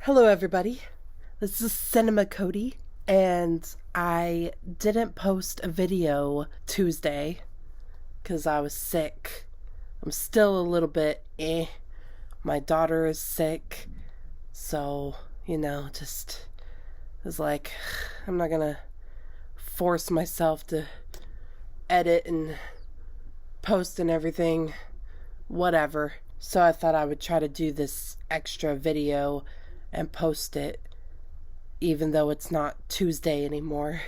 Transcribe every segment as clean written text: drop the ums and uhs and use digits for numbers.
Hello, everybody. This is Cinema Cody, and I didn't post a video Tuesday because I was sick. I'm still a little bit My daughter is sick, so, just was like, I'm not gonna force myself to edit and post and everything, whatever. So I thought I would try to do this extra video and post it, even though it's not Tuesday anymore.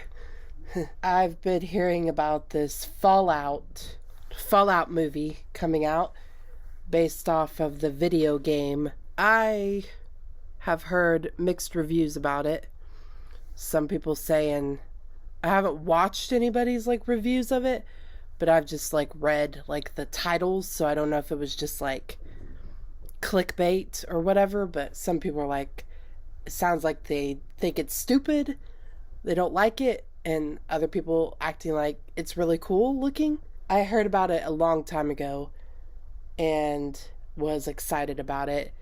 I've been hearing about this Fallout movie coming out based off of the video game. I have heard mixed reviews about it. Some people saying, I haven't watched anybody's reviews of it, but I've just read the titles, so I don't know if it was just clickbait or whatever, but some people are like, it sounds like they think it's stupid, they don't like it, and other people acting like it's really cool looking. I heard about it a long time ago and was excited about it,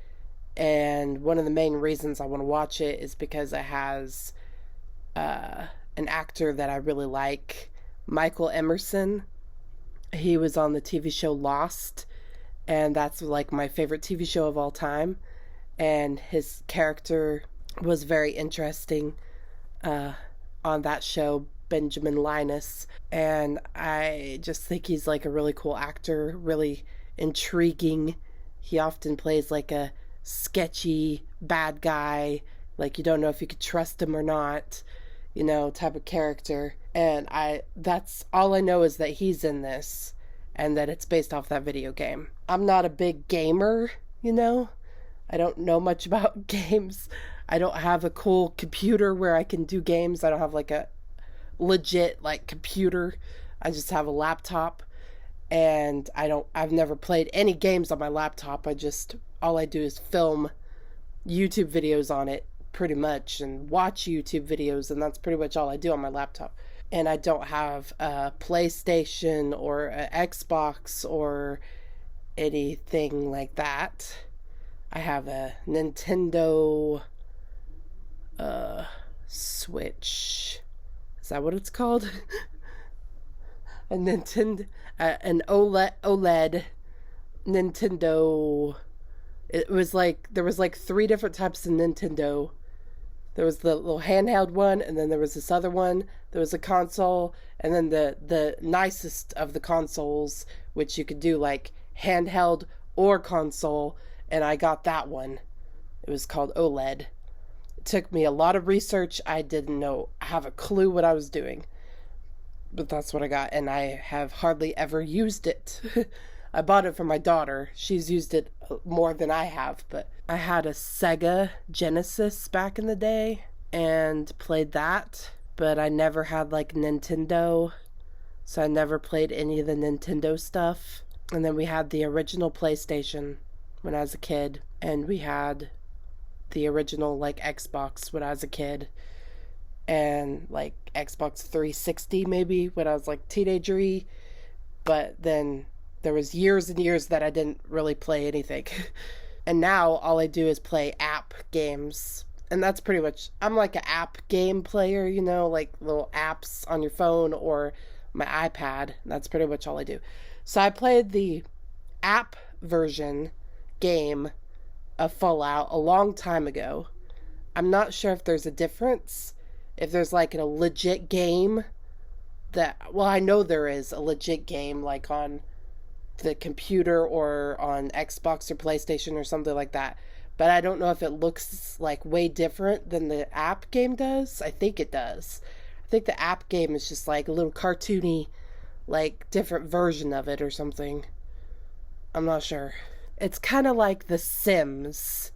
and one of the main reasons I want to watch it is because it has an actor that I really like, Michael Emerson. He was on the TV show Lost, and that's my favorite TV show of all time, and his character was very interesting on that show, Benjamin Linus, and I just think he's a really cool actor, really intriguing. He often plays a sketchy bad guy, you don't know if you could trust him or not, type of character. And that's all I know, is that he's in this and that it's based off that video game. I'm not a big gamer, I don't know much about games. I don't have a cool computer where I can do games. I don't have a legit computer. I just have a laptop, and I've never played any games on my laptop. All I do is film YouTube videos on it pretty much and watch YouTube videos, and that's pretty much all I do on my laptop. And I don't have a PlayStation or an Xbox or anything like that. I have a Nintendo Switch. Is that what it's called? A Nintendo, an OLED Nintendo. It was there was three different types of Nintendo. There was the little handheld one, and then there was this other one. There was a console, and then the nicest of the consoles, which you could do handheld or console, and I got that one. It was called OLED. It took me a lot of research. I didn't have a clue what I was doing, but that's what I got, and I have hardly ever used it. I bought it for my daughter. She's used it more than I have, but I had a Sega Genesis back in the day and played that, but I never had Nintendo, so I never played any of the Nintendo stuff. And then we had the original PlayStation when I was a kid, and we had the original Xbox when I was a kid, and Xbox 360 maybe when I was teenager-y, but then there was years and years that I didn't really play anything. And now all I do is play app games. And that's pretty much, I'm an app game player, little apps on your phone or my iPad. That's pretty much all I do. So I played the app version game of Fallout a long time ago. I'm not sure if there's a difference. If there's a legit game I know there is a legit game on the computer or on Xbox or PlayStation or something like that, but I don't know if it looks way different than the app game does. I think it does. I think the app game is just a little cartoony different version of it or something. I'm not sure. It's kind of like The Sims.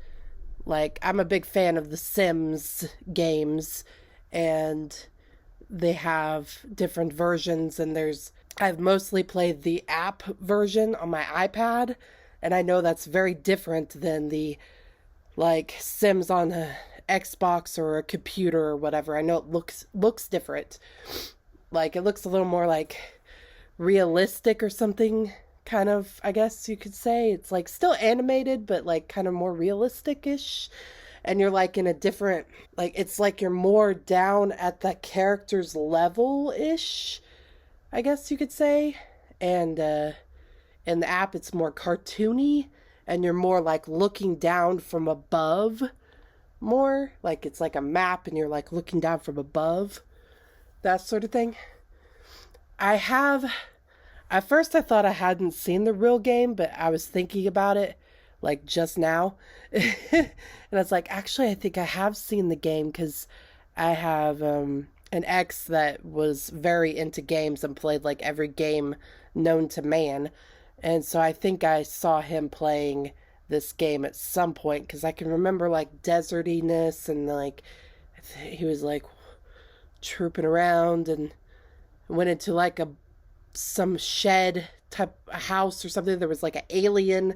I'm a big fan of The Sims games, and they have different versions, and I've mostly played the app version on my iPad, and I know that's very different than the Sims on a Xbox or a computer or whatever. I know it looks different. It looks a little more realistic or something, kind of, I guess you could say. It's still animated, but kind of more realistic-ish. and you're like in a different, like, it's like you're more down at the character's level ish, I guess you could say. And in the app, it's more cartoony, and you're more like looking down from above more. Like it's like a map, and you're like looking down from above, that sort of thing. I have, at first I thought I hadn't seen the real game, but I was thinking about it like just now. And I was like, actually, I think I have seen the game because I have an ex that was very into games and played like every game known to man. And so I think I saw him playing this game at some point because I can remember like desertiness and like he was like trooping around and went into like a some shed type house or something. There was like an alien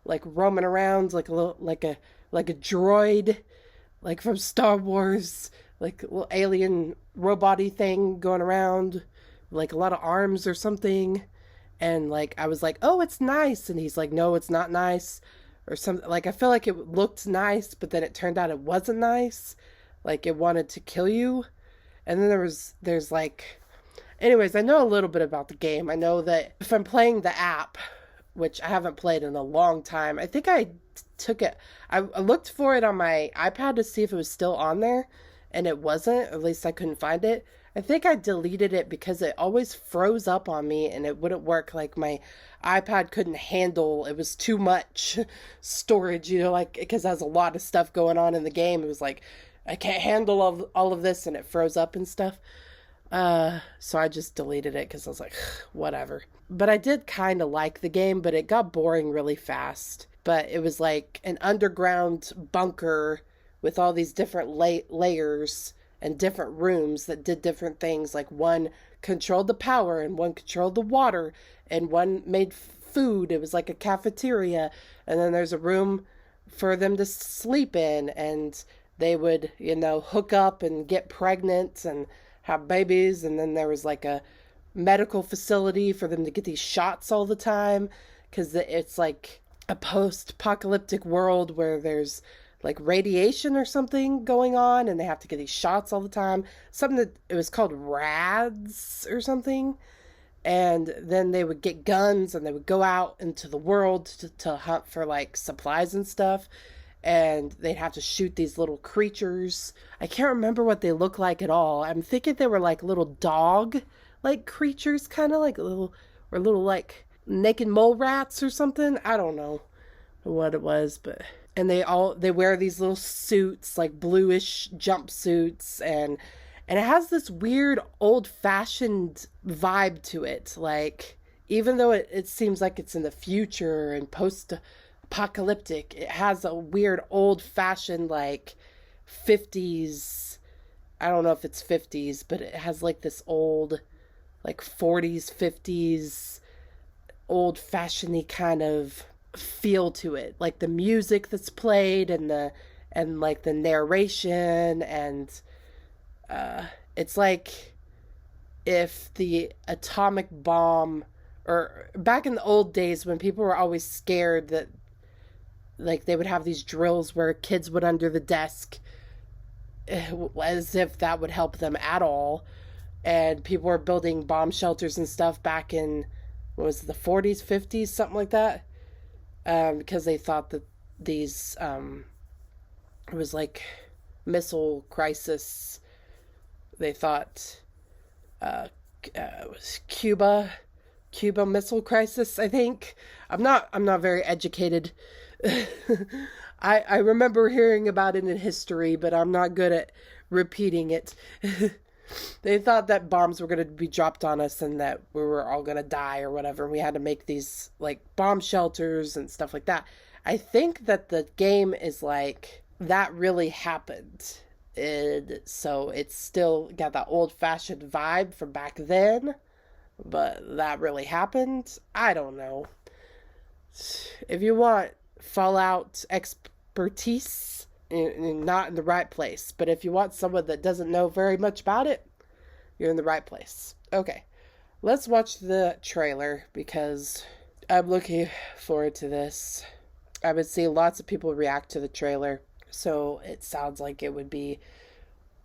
like roaming around like a little like a droid like from Star Wars, like a little alien robot-y thing going around, like a lot of arms or something. And like I was like, oh, it's nice, and he's like, no, it's not nice, or something. Like I feel like it looked nice, but then it turned out it wasn't nice, like it wanted to kill you. And then there's like, anyways, I know a little bit about the game. I know that if I'm playing the app, which I haven't played in a long time, I think I took it, I looked for it on my iPad to see if it was still on there, and it wasn't, or at least I couldn't find it. I think I deleted it because it always froze up on me and it wouldn't work. Like my iPad couldn't handle, it was too much storage, you know, like because there's a lot of stuff going on in the game. It was like, I can't handle all of this, and it froze up and stuff. So I just deleted it because I was like, whatever. But I did kind of like the game, but it got boring really fast. But it was like an underground bunker with all these different layers and different rooms that did different things. Like one controlled the power, and one controlled the water, and one made food. It was like a cafeteria. And then there's a room for them to sleep in, and they would, you know, hook up and get pregnant and have babies. And then there was like a medical facility for them to get these shots all the time, because it's like a post-apocalyptic world where there's like radiation or something going on, and they have to get these shots all the time. Something that it was called rads or something. And then they would get guns and they would go out into the world to hunt for like supplies and stuff. And they'd have to shoot these little creatures. I can't remember what they look like at all. I'm thinking they were like little dog like creatures, kind of like little like naked mole rats or something. I don't know what it was, but and they wear these little suits, like bluish jumpsuits, and it has this weird old-fashioned vibe to it. Like, even though it seems like it's in the future and post-apocalyptic, it has a weird old-fashioned, like, 50s, I don't know if it's 50s, but it has like this old, like 40s, 50s, old-fashioned-y kind of feel to it. Like the music that's played and like the narration, and it's like if the atomic bomb, or back in the old days when people were always scared that like they would have these drills where kids would under the desk, as if that would help them at all. And people were building bomb shelters and stuff back in, what was it, the 40s, 50s, something like that. Because they thought that these, it was like missile crisis. They thought, it was Cuba Missile Crisis, I think. I'm not very educated. I remember hearing about it in history, but I'm not good at repeating it. They thought that bombs were going to be dropped on us and that we were all going to die or whatever. And we had to make these like bomb shelters and stuff like that. I think that the game is like, that really happened. So it's still got that old-fashioned vibe from back then, but that really happened. I don't know. If you want Fallout expertise, you're not in the right place. But if you want someone that doesn't know very much about it, you're in the right place. Okay, let's watch the trailer because I'm looking forward to this. I've been seeing lots of people react to the trailer. So it sounds like it would be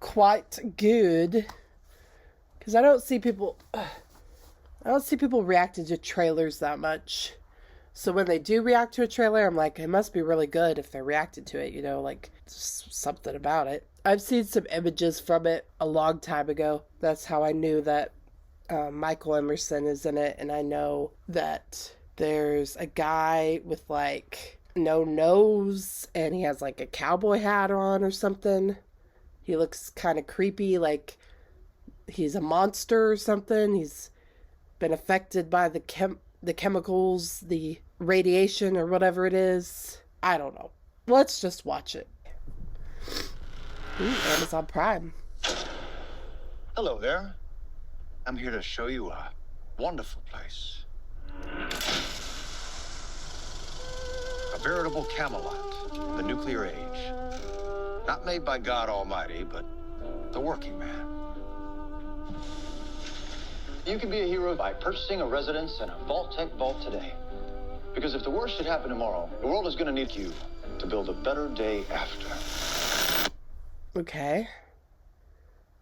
quite good. Because I don't see people reacting to trailers that much. So when they do react to a trailer, I'm like, it must be really good if they reacted to it, you know, like something about it. I've seen some images from it a long time ago. That's how I knew that Michael Emerson is in it. And I know that there's a guy with like no nose and he has like a cowboy hat on or something. He looks kind of creepy, like he's a monster or something. He's been affected by the chemicals, the radiation or whatever it is. I don't know. Let's just watch it. Ooh, Amazon Prime. Hello there. I'm here to show you a wonderful place. A veritable Camelot, the nuclear age. Not made by God Almighty, but the working man. You can be a hero by purchasing a residence in a Vault-Tec vault today. Because if the worst should happen tomorrow, the world is going to need you to build a better day after. Okay.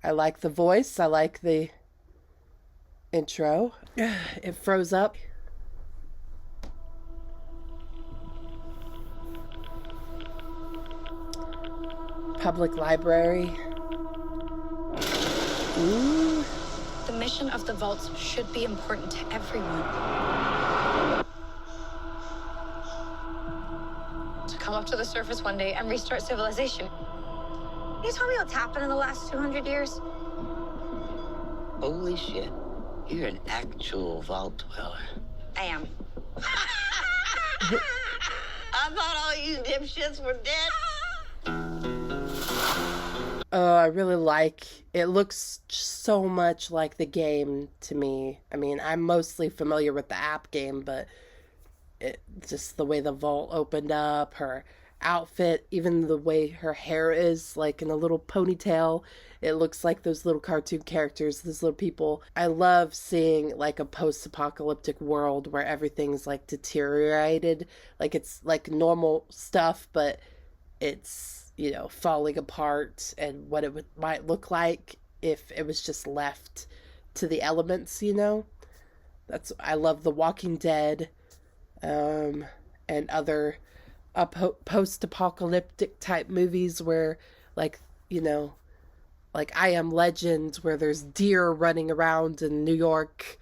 I like the voice. I like the intro. It froze up. Public library. Ooh. The mission of the vaults should be important to everyone. To come up to the surface one day and restart civilization. Can you tell me what's happened in the last 200 years? Holy shit. You're an actual vault dweller. I am. I thought all you dipshits were dead. Oh, I really like it. Looks so much like the game to me. I mean, I'm mostly familiar with the app game, but just the way the vault opened up, her outfit, even the way her hair is, like in a little ponytail. It looks like those little cartoon characters, those little people. I love seeing like a post-apocalyptic world where everything's like deteriorated. Like it's like normal stuff, but it's, you know, falling apart, and what it might look like if it was just left to the elements, you know? I love The Walking Dead, and other post-apocalyptic type movies where, like, you know, like I Am Legend, where there's deer running around in New York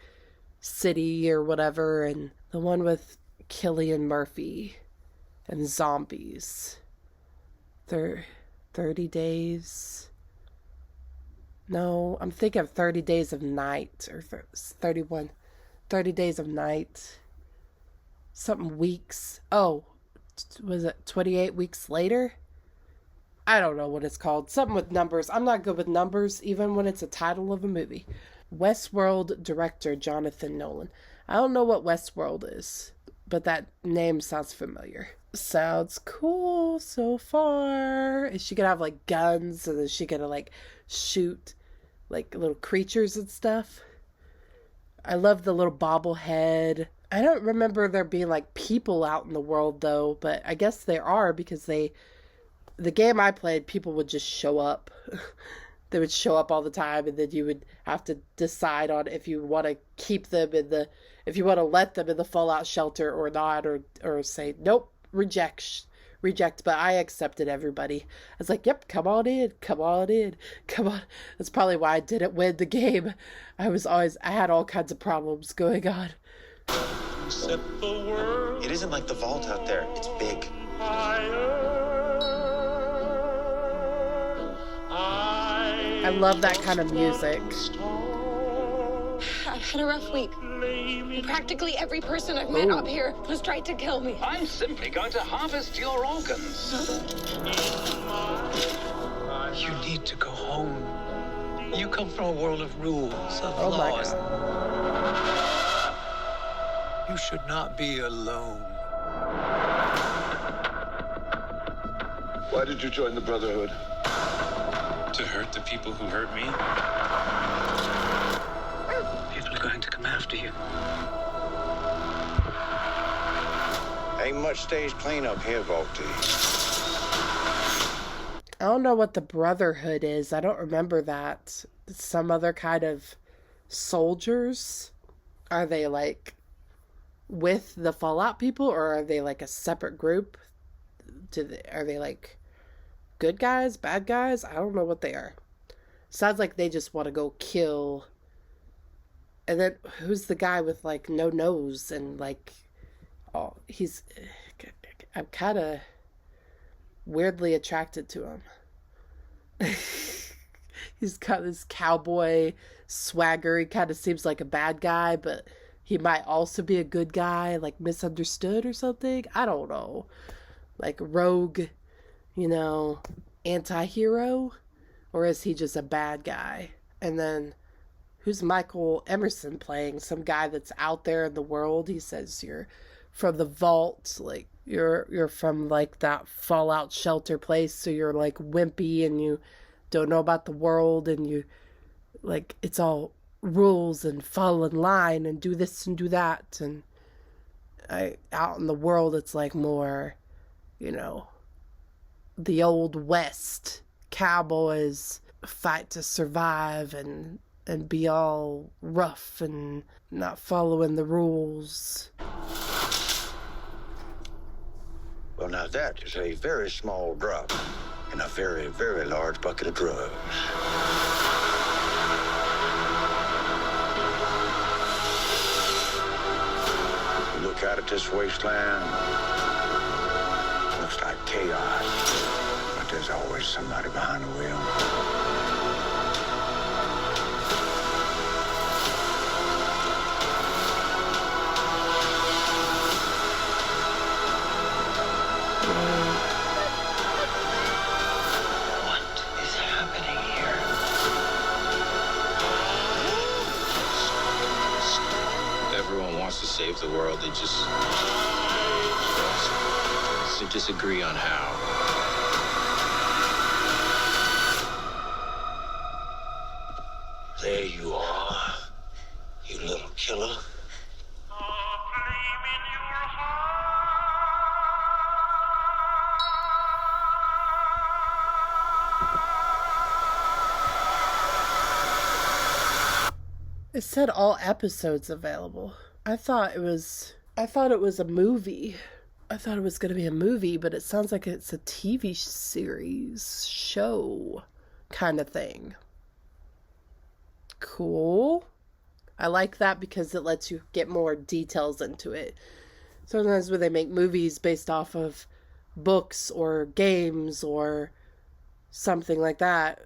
City or whatever, and the one with Cillian Murphy and zombies. 30 days. No, I'm thinking of 30 Days of Night, or 31. 30 Days of Night. Something weeks. Oh, was it 28 weeks later? I don't know what it's called. Something with numbers. I'm not good with numbers, even when it's a title of a movie. Westworld director Jonathan Nolan. I don't know what Westworld is, but that name sounds familiar. Sounds cool so far. Is she gonna have like guns, and is she gonna like shoot like little creatures and stuff? I love the little bobblehead. I don't remember there being like people out in the world though, but I guess there are, because the game I played, people would just show up. They would show up all the time, and then you would have to decide on if you want to keep them if you want to let them in the fallout shelter or not, or say nope. Reject, but I accepted everybody. I was like, yep, come on in. That's probably why I didn't win the game. I had all kinds of problems going on. It isn't like the vault out there. It's big. I love that kind of music. I've had a rough week. Practically every person I've met up here has tried to kill me. I'm simply going to harvest your organs. You need to go home. You come from a world of rules, of Oh my laws. God. You should not be alone. Why did you join the Brotherhood? To hurt the people who hurt me? People are going to come after you. Ain't much stage cleanup here, Volty. I don't know what the Brotherhood is. I don't remember that. It's some other kind of soldiers. Are they like with the Fallout people, or are they like a separate group? Are they like good guys, bad guys? I don't know what they are. Sounds like they just want to go kill. And then who's the guy with like no nose and like, oh, I'm kind of weirdly attracted to him. He's got this cowboy swagger. He kind of seems like a bad guy, but he might also be a good guy, like misunderstood or something. I don't know. Like rogue, anti-hero? Or is he just a bad guy? And then who's Michael Emerson playing? Some guy that's out there in the world. He says you're from the vault, like you're from like that Fallout shelter place, so you're like wimpy and you don't know about the world, and you like it's all rules and fall in line and do this and do that. And out in the world it's like more, the old West. Cowboys fight to survive and be all rough and not following the rules. Well, now that is a very small drop in a very, very large bucket of drugs. You look out at this wasteland, looks like chaos, but there's always somebody behind the wheel. To save the world, they just disagree on how. There you are, you little killer. It said all episodes available. I thought it was a movie. I thought it was going to be a movie, but it sounds like it's a TV series, show kind of thing. Cool. I like that because it lets you get more details into it. Sometimes when they make movies based off of books or games or something like that,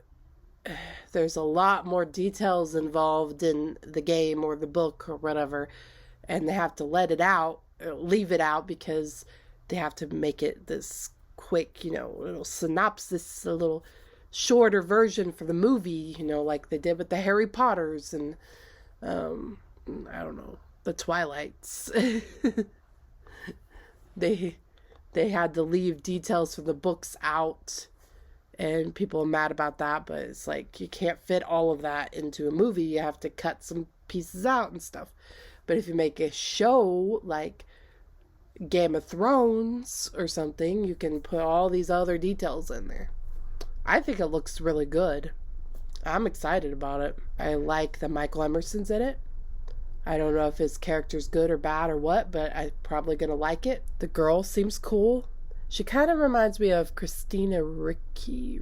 there's a lot more details involved in the game or the book or whatever. And they have to leave it out because they have to make it this quick, little synopsis, a little shorter version for the movie, like they did with the Harry Potters and, I don't know, the Twilights. They had to leave details from the books out, and people are mad about that, but it's like you can't fit all of that into a movie. You have to cut some pieces out and stuff. But if you make a show like Game of Thrones or something, you can put all these other details in there. I think it looks really good. I'm excited about it. I like that Michael Emerson's in it. I don't know if his character's good or bad or what, but I'm probably going to like it. The girl seems cool. She kind of reminds me of Christina Ricci.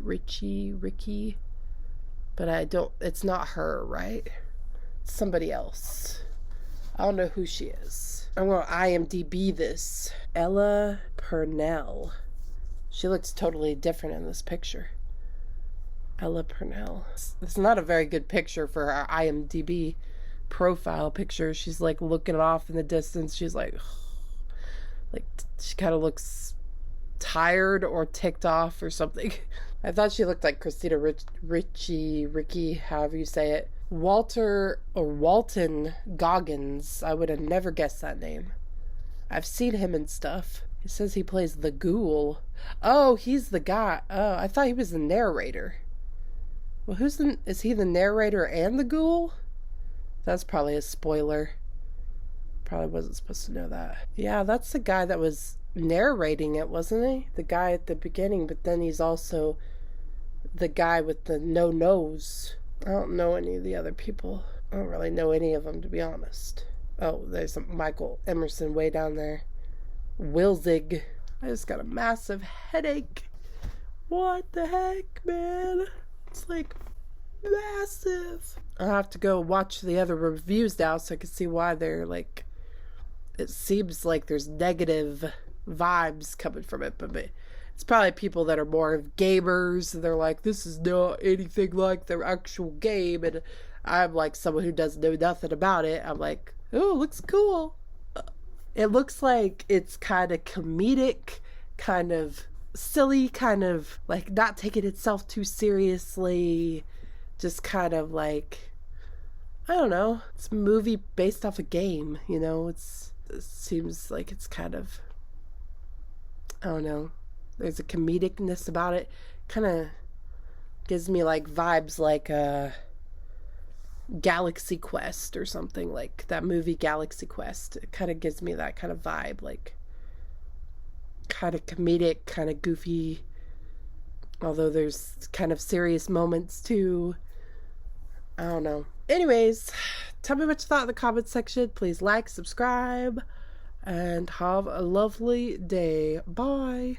But it's not her, right? It's somebody else. I don't know who she is. I'm going to IMDb this. Ella Purnell. She looks totally different in this picture. Ella Purnell. It's not a very good picture for our IMDb profile picture. She's like looking off in the distance. She's like she kind of looks tired or ticked off or something. I thought she looked like Christina Ricci, however you say it. Walton Goggins. I would have never guessed that name. I've seen him and stuff. He says he plays the Ghoul. Oh, he's the guy. Oh, I thought he was the narrator. Well, is he the narrator and the Ghoul? That's probably a spoiler. Probably wasn't supposed to know that. Yeah, that's the guy that was narrating it, wasn't he? The guy at the beginning, but then he's also the guy with the no nose. I don't know any of the other people. I don't really know any of them, to be honest. Oh, there's a Michael Emerson way down there. Wilzig. I just got a massive headache. What the heck, man? It's like massive. I'll have to go watch the other reviews now so I can see why they're like, it seems like there's negative vibes coming from it, but it's probably people that are more of gamers, and they're like, this is not anything like their actual game, and I'm like someone who doesn't know nothing about it. I'm like, oh, it looks cool. It looks like it's kind of comedic, kind of silly, kind of like not taking itself too seriously, just kind of like, I don't know, it's a movie based off a game, you know. It seems like it's kind of, I don't know, there's a comedicness about it. Kind of gives me like vibes like Galaxy Quest or something, like that movie Galaxy Quest. It kind of gives me that kind of vibe, like kind of comedic, kind of goofy, although there's kind of serious moments too. I don't know. Anyways, tell me what you thought in the comments section. Please like, subscribe, and have a lovely day. Bye.